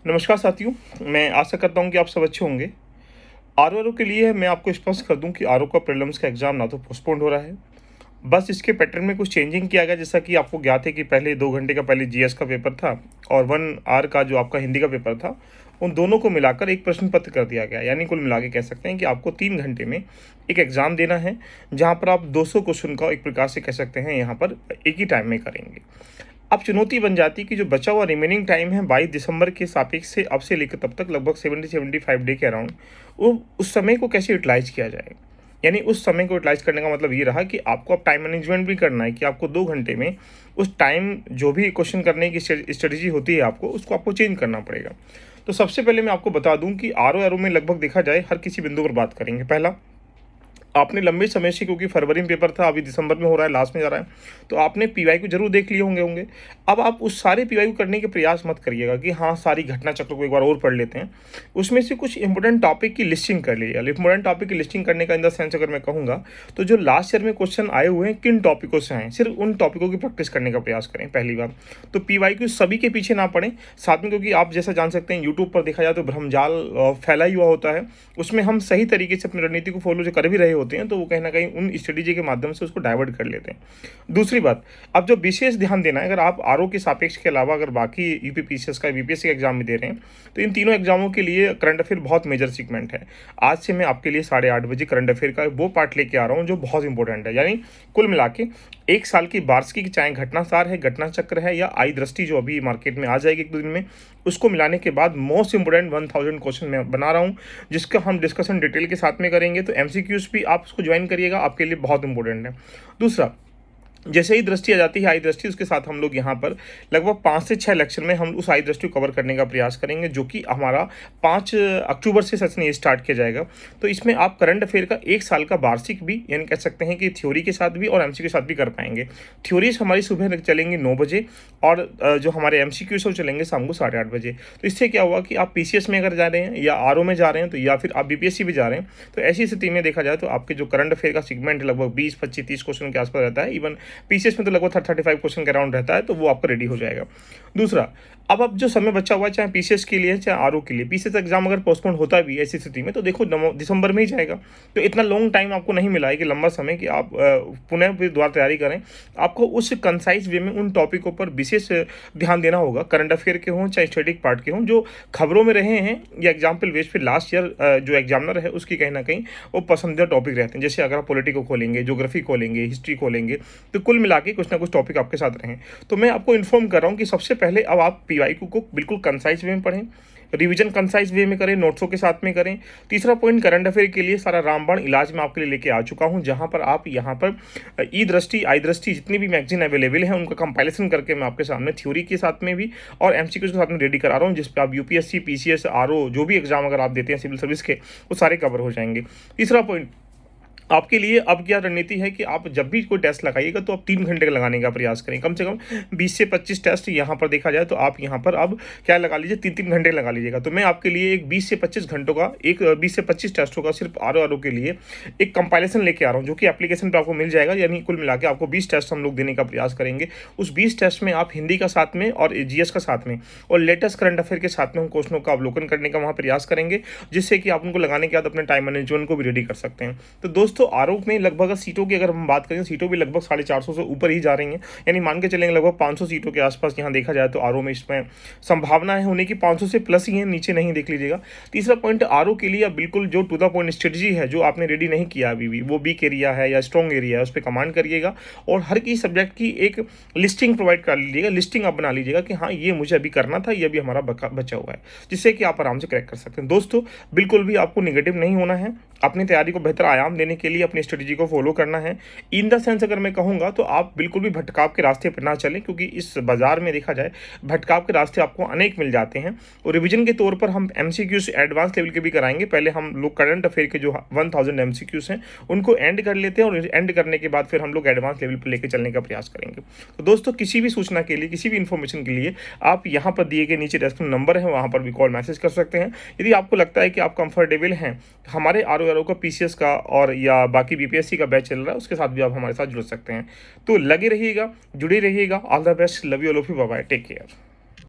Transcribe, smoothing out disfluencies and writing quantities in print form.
नमस्कार साथियों, मैं आशा करता हूँ कि आप सब अच्छे होंगे। आरओ के लिए मैं आपको स्पष्ट कर दूँ कि आरओ का प्रीलिम्स का एग्ज़ाम ना तो पोस्टपोन्ड हो रहा है, बस इसके पैटर्न में कुछ चेंजिंग किया गया। जैसा कि आपको ज्ञात है कि पहले 2 घंटे का पहले जीएस का पेपर था और 1 आवर का जो आपका हिंदी का पेपर था, उन दोनों को मिलाकर एक प्रश्न पत्र कर दिया गया। यानी कुल मिला के कह सकते हैं कि आपको 3 घंटे में एक एग्ज़ाम देना है, जहाँ पर आप 200 क्वेश्चन का एक प्रकार से कह सकते हैं यहाँ पर एक ही टाइम में करेंगे। अब चुनौती बन जाती है कि जो बचा हुआ रिमेनिंग टाइम है 22 दिसंबर के सापेक्ष से अब से लेकर तब तक लगभग 70-75 डे के अराउंड, वो उस समय को कैसे यूटिलाइज किया जाए। यानी उस समय को यूटिलाइज करने का मतलब ये रहा कि आपको अब टाइम मैनेजमेंट भी करना है कि आपको 2 घंटे में उस टाइम जो भी क्वेश्चन करने की स्ट्रेटजी होती है उसको आपको चेंज करना पड़ेगा। तो सबसे पहले मैं आपको बता दूं कि आरओ में लगभग देखा जाए हर किसी बिंदु पर बात करेंगे। पहला, आपने लंबे समय से, क्योंकि फरवरी में पेपर था, अभी दिसंबर में हो रहा है, लास्ट में जा रहा है, तो आपने पीवाई को जरूर देख लिए होंगे। अब आप उस सारे पीवाई को करने के प्रयास मत करिएगा कि हाँ सारी घटना चक्र को एक बार और पढ़ लेते हैं। उसमें से कुछ इंपॉर्टेंट टॉपिक की लिस्टिंग कर लीजिए। इंपॉर्टेंट टॉपिक की लिस्टिंग करने का इन द सेंस अगर मैं कहूँगा तो जो लास्ट ईयर में क्वेश्चन आए हुए हैं किन टॉपिकों से आए, सिर्फ उन टॉपिकों की प्रैक्टिस करने का प्रयास करें। पहली बात तो पीवाई को सभी के पीछे ना पड़ें साथ में, क्योंकि आप जैसा जान सकते हैं यूट्यूब पर देखा जाए तो भ्रमजाल फैला ही हुआ होता है। उसमें हम सही तरीके से अपनी रणनीति को फॉलो जो कर भी रहे होते हैं तो वो कहीं ना कहीं उन स्ट्रेटेजी के माध्यम से उसको डाइवर्ट कर लेते हैं। दूसरी बात, अब जो विशेष ध्यान देना है, अगर आप आरओ के सापेक्ष के अलावा अगर बाकी यूपीपीसीएस का बीपीएससी का एग्जाम भी दे रहे हैं तो इन तीनों एग्जामों के लिए करंट अफेयर बहुत मेजर सीगमेंट है। आज से मैं आपके लिए 8:30 बजे करंट अफेयर का वो पार्ट लेके आ रहा हूँ जो बहुत इंपॉर्टेंट है। यानी कुल मिला के एक साल की वार्षिकी, चाहे घटनासार है, घटना चक्र है या आई दृष्टि जो अभी मार्केट में आ जाएगी 1-2 दिन में, उसको मिलाने के बाद मोस्ट इंपोर्टेंट 1000 क्वेश्चन मैं बना रहा हूँ जिसका हम डिस्कशन डिटेल के साथ में करेंगे। तो एमसीक्यूज भी आप उसको ज्वाइन करिएगा, आपके लिए बहुत इंपॉर्टेंट है। दूसरा, जैसे ही दृष्टि आ जाती है आई दृष्टि, उसके साथ हम लोग यहाँ पर लगभग 5 से 6 लेक्चर में हम उस आई दृष्टि को कवर करने का प्रयास करेंगे, जो कि हमारा 5 अक्टूबर से सेशन ये स्टार्ट किया जाएगा। तो इसमें आप करंट अफेयर का एक साल का वार्षिक भी, यानी कह सकते हैं कि थ्योरी के साथ भी और एमसीक्यू के साथ भी कर पाएंगे। थ्योरीज हमारी सुबह चलेंगी 9 बजे और जो हमारे एमसीक्यू सब चलेंगे शाम को 8:30 बजे। तो इससे क्या हुआ कि आप पीसीएस में अगर जा रहे हैं या आरओ में जा रहे हैं तो या फिर आप बीपीएससी भी जा रहे हैं, तो ऐसी स्थिति में देखा जाए तो आपके जो करंट अफेयर का सेगमेंट लगभग 20, 25, 30 क्वेश्चन के आसपास रहता है। इवन पीसीएस में तो लगभग 35 क्वेश्चन के अराउंड रहता है, तो वो आपका रेडी हो जाएगा। दूसरा, अब जो समय बचा हुआ है चाहे पीसीएस के लिए चाहे आरओ के लिए, पीसीएस एग्जाम अगर पोस्टपोन होता भी है ऐसी स्थिति में तो देखो दिसंबर में ही जाएगा, तो इतना लॉन्ग टाइम आपको नहीं मिला है कि लंबा समय कि आप पुनः फिर दोबारा तैयारी करें। आपको उस कंसाइज वे में उन टॉपिकों पर विशेष ध्यान देना होगा, करंट अफेयर के हों चाहे स्टैटिक पार्ट के हों, जो खबरों में रहे हैं या एग्जाम्पल बेस पे लास्ट ईयर जो एग्जामिनर है उसकी कहीं ना कहीं वो पसंदीदा टॉपिक रहते हैं। जैसे अगर आप पॉलिटी को खोलेंगे, ज्योग्राफी खोलेंगे, हिस्ट्री खोलेंगे, तो कुल मिला के कुछ ना कुछ टॉपिक आपके साथ रहें। तो मैं आपको इन्फॉर्म कर रहा हूँ कि सबसे पहले अब आप पीवाईक्यू को बिल्कुल कंसाइज वे में पढ़ें, रिवीजन कंसाइज वे में करें, नोट्सों के साथ में करें। तीसरा पॉइंट, करंट अफेयर के लिए सारा रामबाण इलाज मैं आपके लिए लेके आ चुका हूं, जहां पर आप यहां पर ई दृष्टि, आई दृष्टि जितनी भी मैगजीन अवेलेबल है उनका कंपाइलेशन करके मैं आपके सामने थ्योरी के साथ में भी और एमसीक्यू के साथ में रेडी करा रहा हूं, जिस पर आप यूपीएससी, पीसीएस, आरओ जो भी एग्जाम अगर आप देते हैं सिविल सर्विस के, वो सारे कवर हो जाएंगे। तीसरा पॉइंट आपके लिए अब क्या रणनीति है कि आप जब भी कोई टेस्ट लगाइएगा तो आप 3 घंटे का लगाने का प्रयास करें। कम से कम 20 से 25 टेस्ट यहाँ पर देखा जाए तो आप यहाँ पर अब क्या लगा लीजिए, 3-3 घंटे लगा लीजिएगा। तो मैं आपके लिए एक 20 से 25 घंटों का, एक 20 से 25 टेस्टों का सिर्फ आरओ के लिए एक कंपाइलेशन लेके आ रहा हूँ, जो कि एप्लीकेशन पर आपको मिल जाएगा। यानी कुल मिला के आपको 20 टेस्ट हम लोग देने का प्रयास करेंगे। उस 20 टेस्ट में आप हिंदी का साथ में और जीएस का साथ में और लेटेस्ट करंट अफेयर के साथ में हम क्वेश्चनों का अवलोकन करने का वहाँ प्रयास करेंगे, जिससे कि आप उनको लगाने के बाद अपने टाइम मैनेजमेंट को भी रेडी कर सकते हैं। तो दोस्तों, आरओ में लगभग सीटों की अगर हम बात करें, सीटों भी लगभग 450 से ऊपर ही जा रही हैं। यानी मान के चलेंगे लगभग 500 सीटों के आसपास यहाँ देखा जाए तो आरओ में इसमें संभावना है होने की 500 से प्लस ही है, नीचे नहीं देख लीजिएगा। तीसरा पॉइंट, आरओ के लिए बिल्कुल जो टू द पॉइंट स्ट्रेटजी है जो आपने रेडी नहीं किया अभी भी, वो वीक एरिया है या स्ट्रॉन्ग एरिया है, उस पर कमांड करिएगा और हर की सब्जेक्ट की एक लिस्टिंग प्रोवाइड कर लीजिएगा। लिस्टिंग आप बना लीजिएगा कि हाँ ये मुझे अभी करना था, ये अभी हमारा बचा हुआ है, जिससे कि आप आराम से क्रैक कर सकते हैं। दोस्तों, बिल्कुल भी आपको निगेटिव नहीं होना है, अपनी तैयारी को बेहतर आयाम देने के लिए अपनी स्ट्रेटजी को फॉलो करना है। इन द सेंस अगर मैं कहूँगा तो आप बिल्कुल भी भटकाव के रास्ते पर ना चलें, क्योंकि इस बाजार में देखा जाए भटकाव के रास्ते आपको अनेक मिल जाते हैं। और रिवीजन के तौर पर हम एमसीक्यूज एडवांस लेवल के भी कराएंगे। पहले हम लोग करंट अफेयर के जो 1000 एमसीक्यूज हैं उनको एंड कर लेते हैं और एंड करने के बाद फिर हम लोग एडवांस लेवल पर लेकर चलने का प्रयास करेंगे। तो दोस्तों, किसी भी सूचना के लिए, किसी भी इन्फॉर्मेशन के लिए आप यहाँ पर दिए गए नीचे डिस्क्रिप्शन नंबर है, वहाँ पर भी कॉल मैसेज कर सकते हैं। यदि आपको लगता है कि आप कंफर्टेबल हैं, हमारे आरओ का, पीसीएस का और या बाकी बीपीएससी का बैच चल रहा है, उसके साथ भी आप हमारे साथ जुड़ सकते हैं। तो लगे रहिएगा, जुड़े रहिएगा। All the best, love you all of you, bye bye, take care.